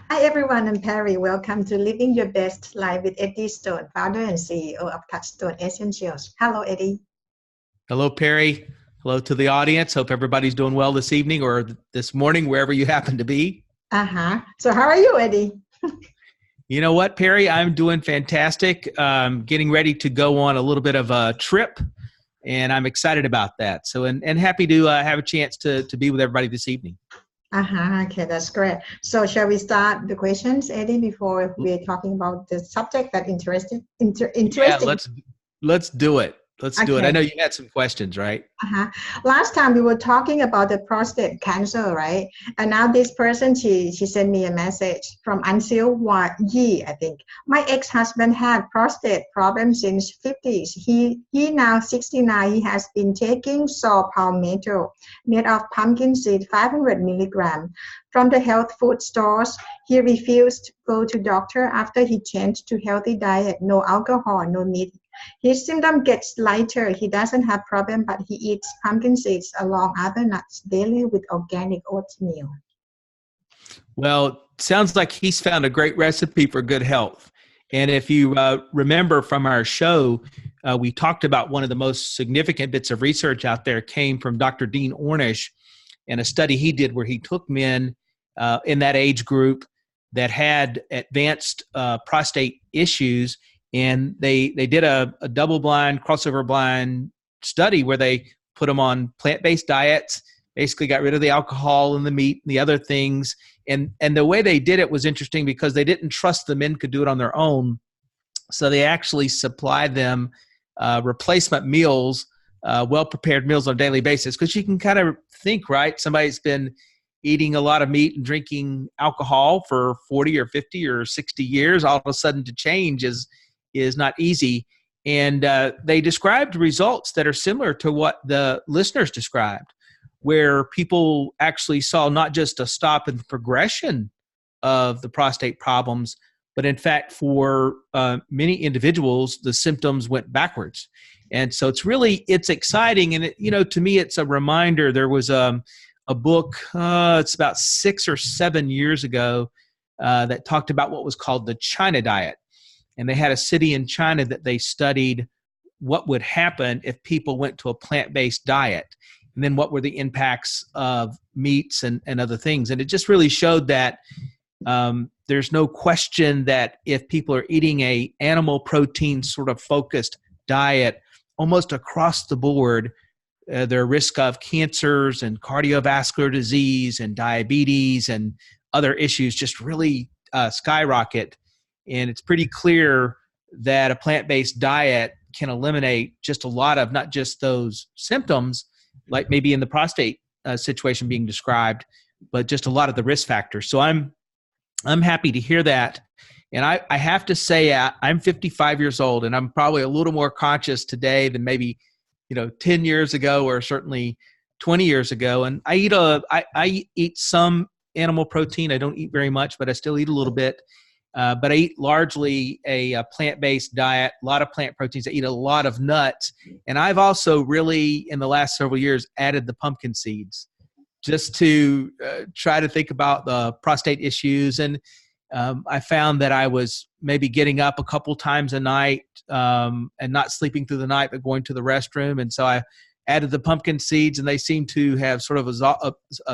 Hi everyone, I'm Perry. Welcome to Living Your Best Life with Eddie Stone, founder and CEO of Touchstone Essentials. Hello, Eddie. Hello, Perry. Hello to the audience. Hope everybody's doing well this evening or this morning, wherever you happen to be. So how are you, Eddie? You know what, Perry? I'm doing fantastic. Getting ready to go on a little bit of a trip, and I'm excited about that. So, and happy to have a chance to be with everybody this evening. Okay, that's great. So shall we start the questions, Eddie, before we're talking about the subject that interesting? Yeah, let's do it. Let's do it. I Okay. know you had some questions, right? Last time we were talking about the prostate cancer, right? And now this person, she sent me a message from Ansil Yi, I think. My ex-husband had prostate problems since 50s. He now 69. He has been taking saw palmetto made of pumpkin seed, 500 milligram from the health food stores. He refused to go to doctor after he changed to healthy diet, no alcohol, no meat. His symptom gets lighter. He doesn't have problem, but he eats pumpkin seeds along other nuts daily with organic oatmeal. Well, sounds like he's found a great recipe for good health. And if you remember from our show, we talked about one of the most significant bits of research out there came from Dr. Dean Ornish and a study he did where he took men in that age group that had advanced prostate issues, and they did a double-blind, crossover-blind study where they put them on plant-based diets, basically got rid of the alcohol and the meat and the other things. And the way they did it was interesting because they didn't trust the men could do it on their own. So they actually supplied them replacement meals, well-prepared meals on a daily basis. Because you can kind of think, right? Somebody's been eating a lot of meat and drinking alcohol for 40 or 50 or 60 years. All of a sudden to change is not easy. And they described results that are similar to what the listeners described, where people actually saw not just a stop in the progression of the prostate problems, but in fact, for many individuals, the symptoms went backwards. And so it's exciting. And, to me, it's a reminder. There was a book, it's about 6 or 7 years ago, that talked about what was called the China diet. And they had a city in China that they studied what would happen if people went to a plant-based diet, and then what were the impacts of meats and other things. And it just really showed that there's no question that if people are eating a animal protein sort of focused diet almost across the board, their risk of cancers and cardiovascular disease and diabetes and other issues just really skyrocket. And it's pretty clear that a plant-based diet can eliminate just a lot of not just those symptoms, like maybe in the prostate situation being described, but just a lot of the risk factors. So I'm happy to hear that. And I have to say, I'm 55 years old, and I'm probably a little more conscious today than maybe 10 years ago or certainly 20 years ago. And I eat some animal protein. I don't eat very much, but I still eat a little bit. But I eat largely a plant-based diet, a lot of plant proteins. I eat a lot of nuts. And I've also really, in the last several years, added the pumpkin seeds just to try to think about the prostate issues. And I found that I was maybe getting up a couple times a night and not sleeping through the night, but going to the restroom. And so I added the pumpkin seeds, and they seem to have sort of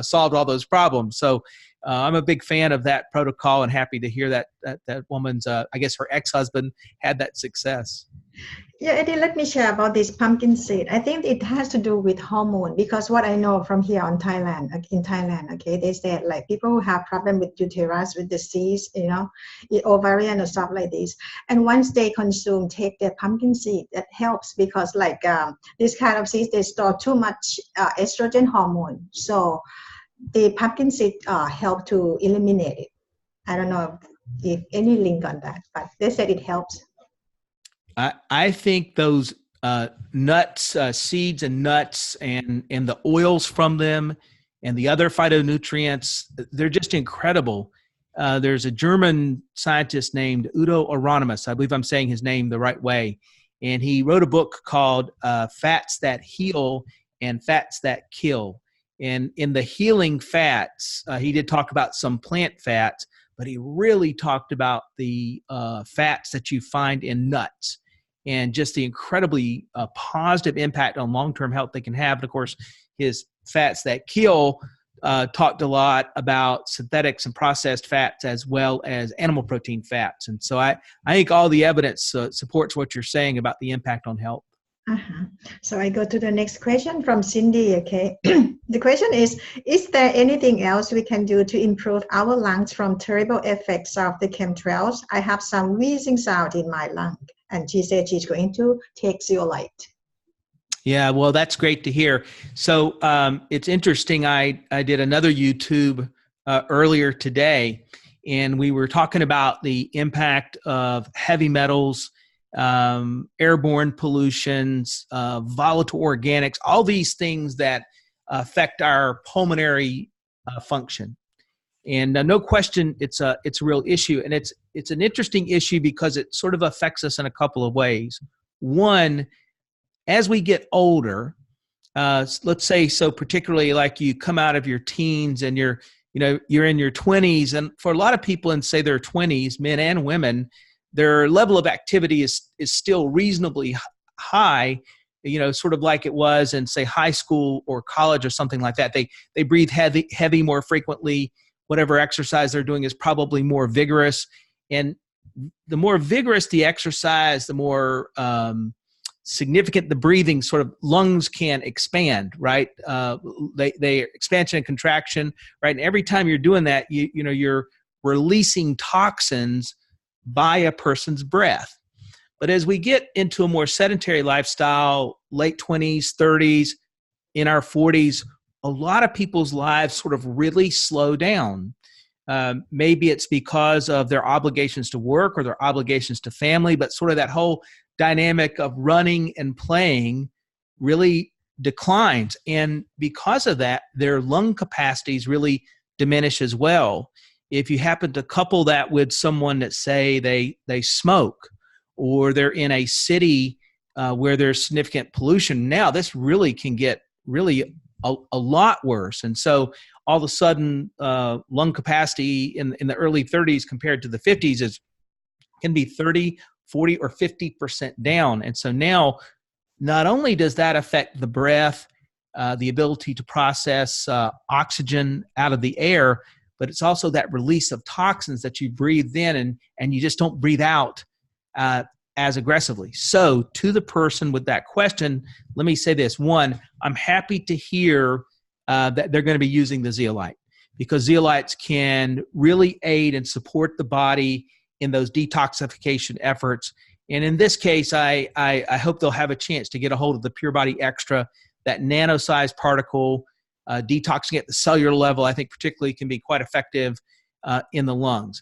solved all those problems. So I'm a big fan of that protocol, and happy to hear that woman's, I guess her ex-husband had that success. Yeah, Eddie, let me share about this pumpkin seed. I think it has to do with hormone, because what I know from here in Thailand, okay, they said like people who have problem with uterus, with disease, ovarian or stuff like this. And once they take their pumpkin seed, that helps because this kind of seeds, they store too much estrogen hormone. So the pumpkin seed help to eliminate it. I don't know if any link on that, but they said it helps. I think those nuts, seeds and nuts and the oils from them and the other phytonutrients, they're just incredible. There's a German scientist named Udo Erasmus. I believe I'm saying his name the right way. And he wrote a book called Fats That Heal and Fats That Kill. And in the healing fats, he did talk about some plant fats, but he really talked about the fats that you find in nuts and just the incredibly positive impact on long-term health they can have. And of course, his Fats That Kill talked a lot about synthetics and processed fats as well as animal protein fats. And so I think all the evidence supports what you're saying about the impact on health. So I go to the next question from Cindy, okay? The question is there anything else we can do to improve our lungs from terrible effects of the chemtrails? I have some wheezing sound in my lung. And she said she's going to take zeolite. Yeah, well, that's great to hear. So it's interesting. I did another YouTube earlier today, and we were talking about the impact of heavy metals, airborne pollutions, volatile organics, all these things that affect our pulmonary function. And no question, it's a real issue, and it's an interesting issue because it sort of affects us in a couple of ways. One, as we get older, let's say, so particularly like you come out of your teens and you're in your 20s, and for a lot of people in say their 20s, men and women, their level of activity is still reasonably high, sort of like it was in say high school or college or something like that. They breathe heavy more frequently. Whatever exercise they're doing is probably more vigorous, and the more vigorous the exercise, the more significant the breathing, sort of lungs can expand, right? They expansion and contraction, right? And every time you're doing that, you're releasing toxins by a person's breath. But as we get into a more sedentary lifestyle, late 20s, 30s, in our 40s, a lot of people's lives sort of really slow down. Maybe it's because of their obligations to work or their obligations to family, but sort of that whole dynamic of running and playing really declines. And because of that, their lung capacities really diminish as well. If you happen to couple that with someone that say they smoke, or they're in a city where there's significant pollution, now this really can get really a lot worse. And so all of a sudden, lung capacity in the early 30s compared to the 50s can be 30, 40, or 50% down. And so now, not only does that affect the breath, the ability to process oxygen out of the air, but it's also that release of toxins that you breathed in and you just don't breathe out as aggressively. So to the person with that question, let me say this. One, I'm happy to hear that they're going to be using the zeolite, because zeolites can really aid and support the body in those detoxification efforts. And in this case, I hope they'll have a chance to get a hold of the Pure Body Extra, that nano-sized particle. Detoxing at the cellular level, I think particularly can be quite effective in the lungs.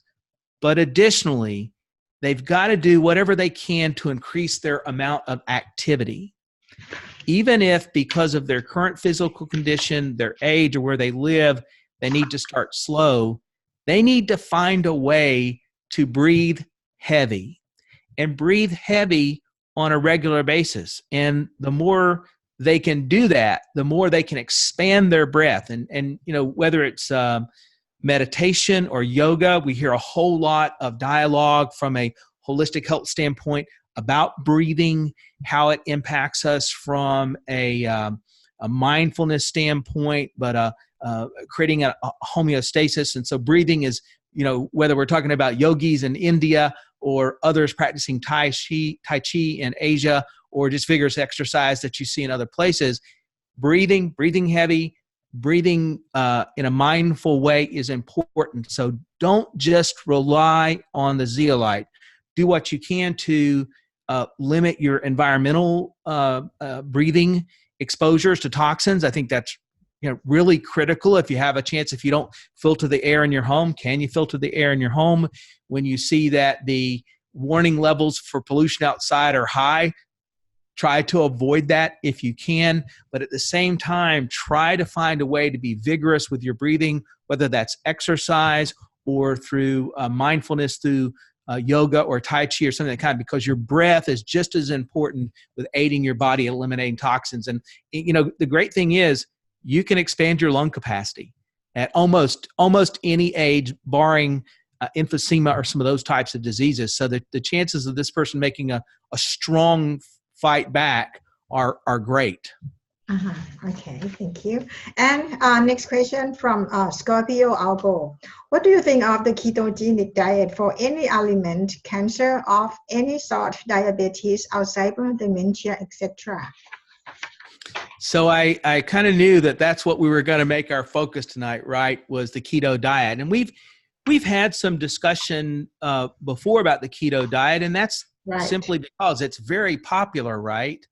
But additionally, they've got to do whatever they can to increase their amount of activity. Even if because of their current physical condition, their age, or where they live, they need to start slow, they need to find a way to breathe heavy and breathe heavy on a regular basis. And the more they can do that, the more they can expand their breath. And whether it's meditation or yoga, we hear a whole lot of dialogue from a holistic health standpoint about breathing, how it impacts us from a mindfulness standpoint, but creating a homeostasis. And so breathing is, whether we're talking about yogis in India or others practicing Tai Chi in Asia, or just vigorous exercise that you see in other places, breathing heavy, breathing in a mindful way is important. So don't just rely on the zeolite. Do what you can to limit your environmental breathing exposures to toxins. I think that's really critical. If you have a chance, if you don't filter the air in your home, can you filter the air in your home? When you see that the warning levels for pollution outside are high, try to avoid that if you can, but at the same time, try to find a way to be vigorous with your breathing, whether that's exercise or through mindfulness, through yoga or Tai Chi or something like that, because your breath is just as important with aiding your body at eliminating toxins. And the great thing is you can expand your lung capacity at almost any age, barring emphysema or some of those types of diseases. So the chances of this person making a strong fight back are great. Okay, thank you. And next question from Scorpio Algo. What do you think of the ketogenic diet for any ailment, cancer of any sort, diabetes, Alzheimer's, dementia, etc.? So I kind of knew that that's what we were going to make our focus tonight, right? Was the keto diet. And we've had some discussion before about the keto diet, and that's simply because it's very popular, right?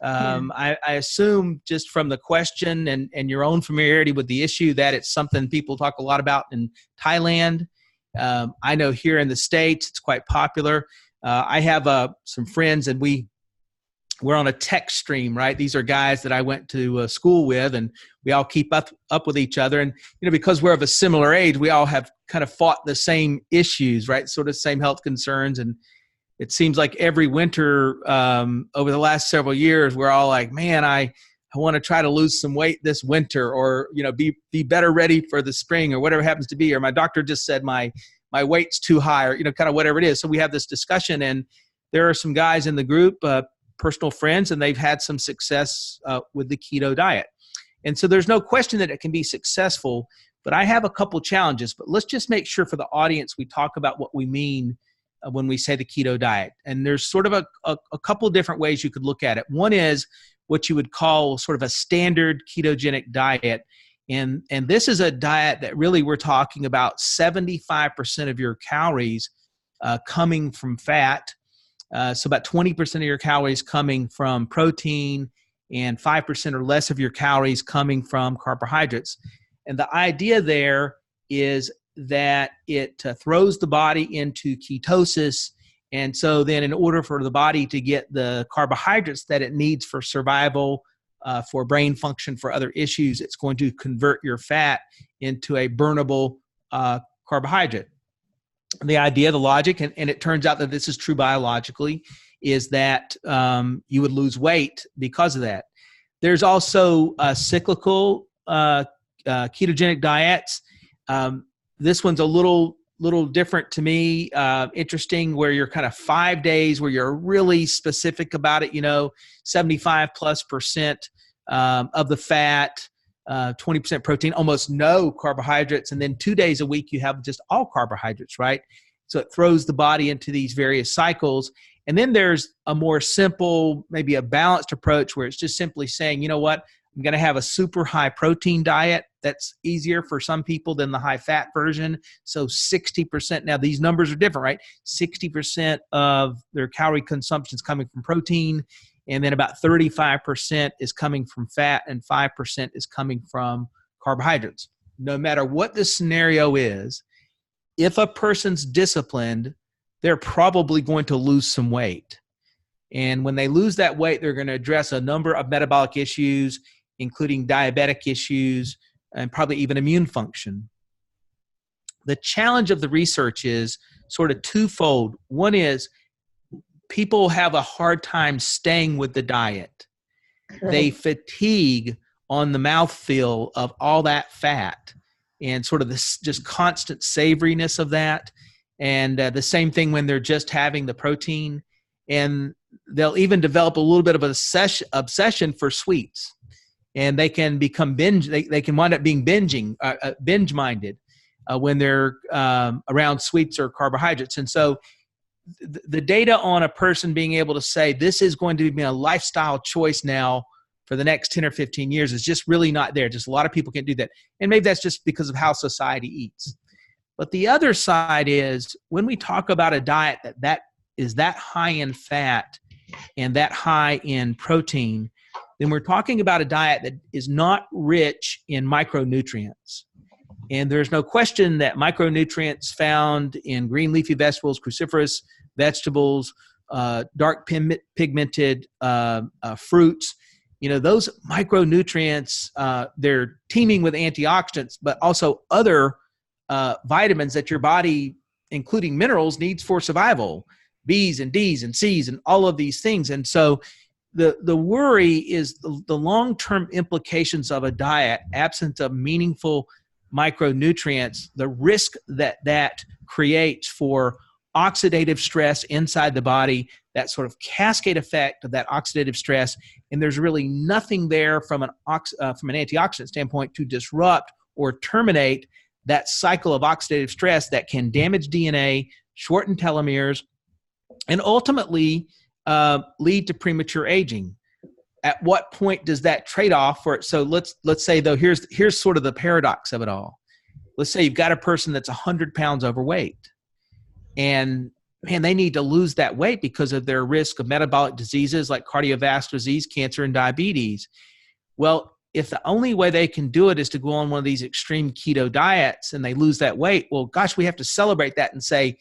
I assume just from the question and your own familiarity with the issue that it's something people talk a lot about in Thailand. I know here in the States, it's quite popular. I have some friends, and we're on a tech stream, right? These are guys that I went to school with, and we all keep up with each other. And, because we're of a similar age, we all have kind of fought the same issues, right? Sort of same health concerns. And it seems like every winter over the last several years, we're all like, man, I want to try to lose some weight this winter, or, be better ready for the spring, or whatever happens to be. Or my doctor just said my weight's too high, or, kind of whatever it is. So we have this discussion, and there are some guys in the group, personal friends, and they've had some success with the keto diet. And so there's no question that it can be successful, but I have a couple challenges. But let's just make sure for the audience we talk about what we mean when we say the keto diet. And there's sort of a couple different ways you could look at it. One is what you would call sort of a standard ketogenic diet. And this is a diet that really we're talking about 75% of your calories coming from fat. So about 20% of your calories coming from protein, and 5% or less of your calories coming from carbohydrates. And the idea there is that it throws the body into ketosis. And so then in order for the body to get the carbohydrates that it needs for survival, for brain function, for other issues, it's going to convert your fat into a burnable carbohydrate. The idea, the logic, and it turns out that this is true biologically, is that you would lose weight because of that. There's also cyclical ketogenic diets. This one's a little different to me, interesting, where you're kind of 5 days where you're really specific about it, 75+% of the fat, 20% protein, almost no carbohydrates. And then 2 days a week, you have just all carbohydrates, right? So it throws the body into these various cycles. And then there's a more simple, maybe a balanced approach where it's just simply saying, you know what, I'm going to have a super high protein diet. That's easier for some people than the high fat version. So 60%, now these numbers are different, right? 60% of their calorie consumption is coming from protein. And then about 35% is coming from fat, and 5% is coming from carbohydrates. No matter what the scenario is, if a person's disciplined, they're probably going to lose some weight. And when they lose that weight, they're going to address a number of metabolic issues, including diabetic issues, and probably even immune function. The challenge of the research is sort of twofold. One is people have a hard time staying with the diet. Right. They fatigue on the mouthfeel of all that fat and sort of this just constant savoriness of that. And the same thing when they're just having the protein. And they'll even develop a little bit of an obsession for sweets. And they can become they can wind up being binge-minded when they're around sweets or carbohydrates. And so the data on a person being able to say, this is going to be a lifestyle choice now for the next 10 or 15 years is just really not there. Just a lot of people can't do that. And maybe that's just because of how society eats. But the other side is when we talk about a diet that is that high in fat and that high in protein, then we're talking about a diet that is not rich in micronutrients. And there's no question that micronutrients found in green leafy vegetables, cruciferous vegetables, dark pigmented fruits, those micronutrients, they're teeming with antioxidants, but also other vitamins that your body, including minerals, needs for survival, B's and D's and C's and all of these things. And so the worry is the long-term implications of a diet absent of meaningful micronutrients, the risk that creates for oxidative stress inside the body, that sort of cascade effect of that oxidative stress. And there's really nothing there from an antioxidant standpoint to disrupt or terminate that cycle of oxidative stress that can damage DNA, shorten telomeres, and ultimately lead to premature aging. At what point does that trade-off for it? So let's say, though, here's sort of the paradox of it all. Let's say you've got a person that's 100 pounds overweight, and man, they need to lose that weight because of their risk of metabolic diseases like cardiovascular disease, cancer, and diabetes. Well, if the only way they can do it is to go on one of these extreme keto diets and they lose that weight, well, gosh, we have to celebrate that and say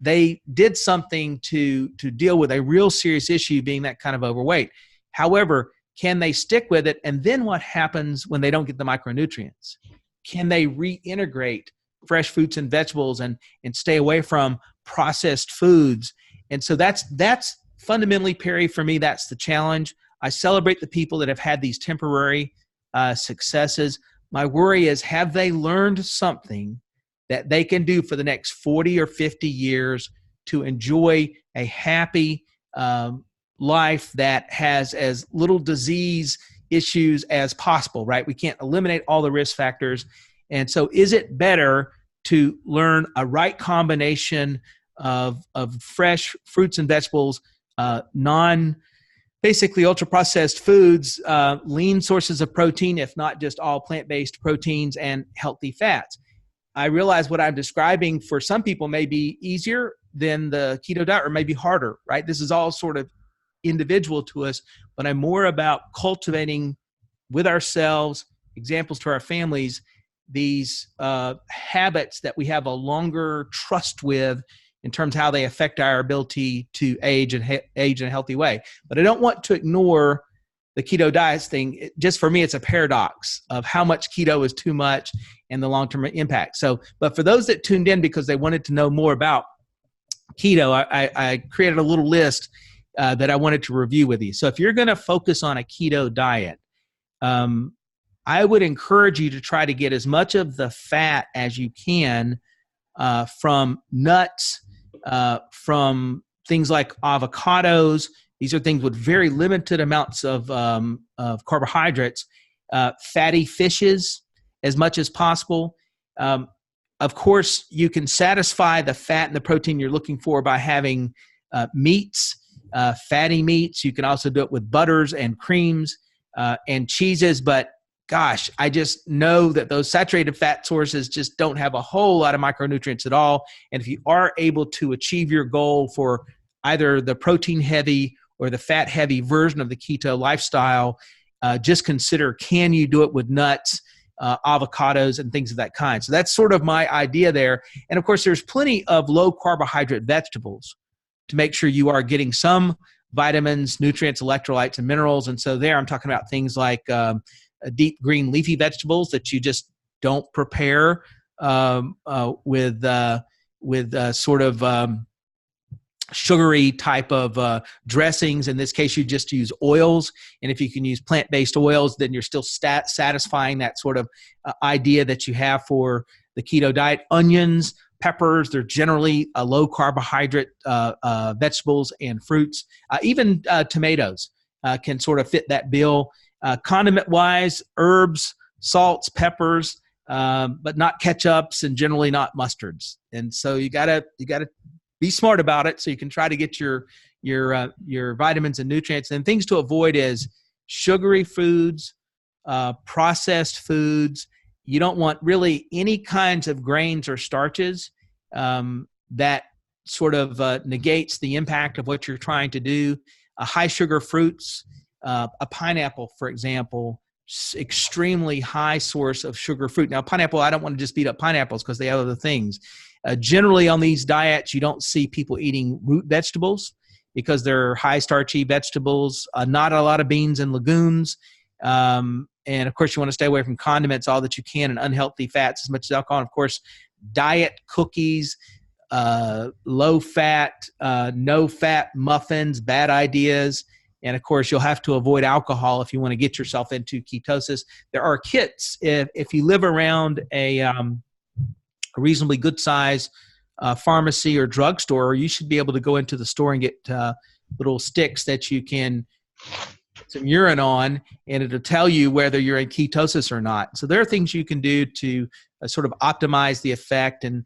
they did something to deal with a real serious issue, being that kind of overweight. However, can they stick with it? And then what happens when they don't get the micronutrients? Can they reintegrate fresh fruits and vegetables and stay away from processed foods? And so that's fundamentally, Perry, for me, that's the challenge. I celebrate the people that have had these temporary successes. My worry is, have they learned something that they can do for the next 40 or 50 years to enjoy a happy life that has as little disease issues as possible, right? We can't eliminate all the risk factors. And so is it better to learn a right combination of fresh fruits and vegetables, basically ultra-processed foods, lean sources of protein, if not just all plant-based proteins, and healthy fats? I realize what I'm describing for some people may be easier than the keto diet, or maybe harder, right? This is all sort of individual to us, but I'm more about cultivating with ourselves, examples to our families, these habits that we have a longer trust with in terms of how they affect our ability to age in a healthy way. But I don't want to ignore the keto diet thing. Just for me, it's a paradox of how much keto is too much and the long-term impact. So, but for those that tuned in because they wanted to know more about keto, I created a little list that I wanted to review with you. So if you're going to focus on a keto diet, I would encourage you to try to get as much of the fat as you can from nuts, from things like avocados. These are things with very limited amounts of carbohydrates, fatty fishes as much as possible. Of course, you can satisfy the fat and the protein you're looking for by having meats, fatty meats. You can also do it with butters and creams and cheeses. But gosh, I just know that those saturated fat sources just don't have a whole lot of micronutrients at all. And if you are able to achieve your goal for either the protein heavy or the fat heavy version of the keto lifestyle, just consider, can you do it with nuts, avocados, and things of that kind? So that's sort of my idea there. And of course, there's plenty of low carbohydrate vegetables to make sure you are getting some vitamins, nutrients, electrolytes, and minerals. And so there I'm talking about things like deep green leafy vegetables that you just don't prepare with sort of sugary type of dressings. In this case, you just use oils. And if you can use plant-based oils, then you're still satisfying that sort of idea that you have for the keto diet. Onions, peppers, they're generally low carbohydrate vegetables and fruits. Even tomatoes can sort of fit that bill. Condiment-wise, herbs, salts, peppers, but not ketchups and generally not mustards. And so you gotta be smart about it so you can try to get your vitamins and nutrients. And things to avoid is sugary foods, processed foods. You don't want really any kinds of grains or starches that sort of negates the impact of what you're trying to do. High sugar fruits, a pineapple, for example, extremely high source of sugar fruit. Now, pineapple, I don't want to just beat up pineapples because they have other things. Generally on these diets, you don't see people eating root vegetables because they're high starchy vegetables, not a lot of beans and legumes. And of course, you want to stay away from condiments all that you can, and unhealthy fats as much as alcohol. And of course, diet cookies, low fat, no fat muffins, bad ideas. And of course, you'll have to avoid alcohol if you want to get yourself into ketosis. There are kits if you live around a reasonably good size pharmacy or drugstore, you should be able to go into the store and get little sticks that you can put some urine on, and it'll tell you whether you're in ketosis or not. So there are things you can do to sort of optimize the effect. And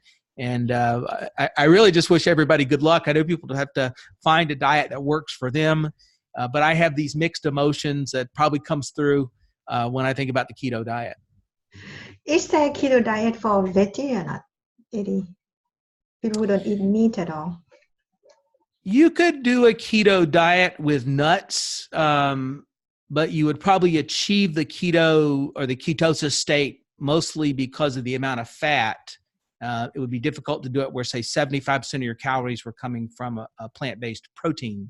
I really just wish everybody good luck. I know people have to find a diet that works for them, but I have these mixed emotions that probably comes through when I think about the keto diet. Is there a keto diet for veggie or not, Eddie? People who don't eat meat at all. You could do a keto diet with nuts, but you would probably achieve the keto or the ketosis state mostly because of the amount of fat. It would be difficult to do it where, say, 75% of your calories were coming from a plant-based protein.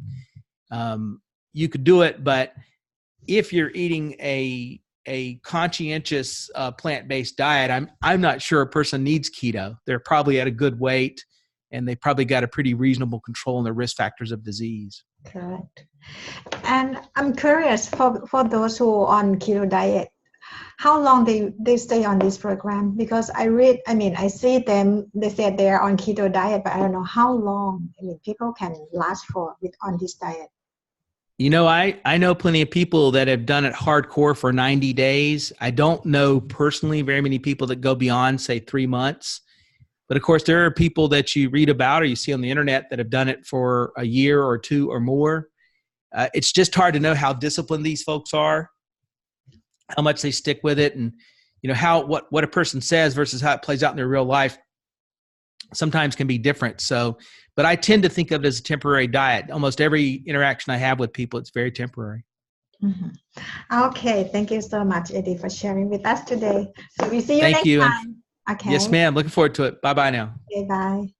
You could do it, but if you're eating a conscientious plant-based diet, I'm not sure a person needs keto. They're probably at a good weight, and they probably got a pretty reasonable control on the risk factors of disease. Correct. And I'm curious, for those who are on keto diet, how long they stay on this program? Because I see them, they said they're on keto diet, but I don't know how long people can last on this diet. I know plenty of people that have done it hardcore for 90 days. I don't know personally very many people that go beyond, say, 3 months. But of course, there are people that you read about or you see on the internet that have done it for a year or two or more. It's just hard to know how disciplined these folks are, how much they stick with it, and what a person says versus how it plays out in their real life sometimes can be different. So, but I tend to think of it as a temporary diet. Almost every interaction I have with people, it's very temporary. Mm-hmm. Okay. Thank you so much, Eddie, for sharing with us today. So we see you Thank next you. time. Okay. Yes, ma'am. Looking forward to it. Bye-bye now. Okay, bye.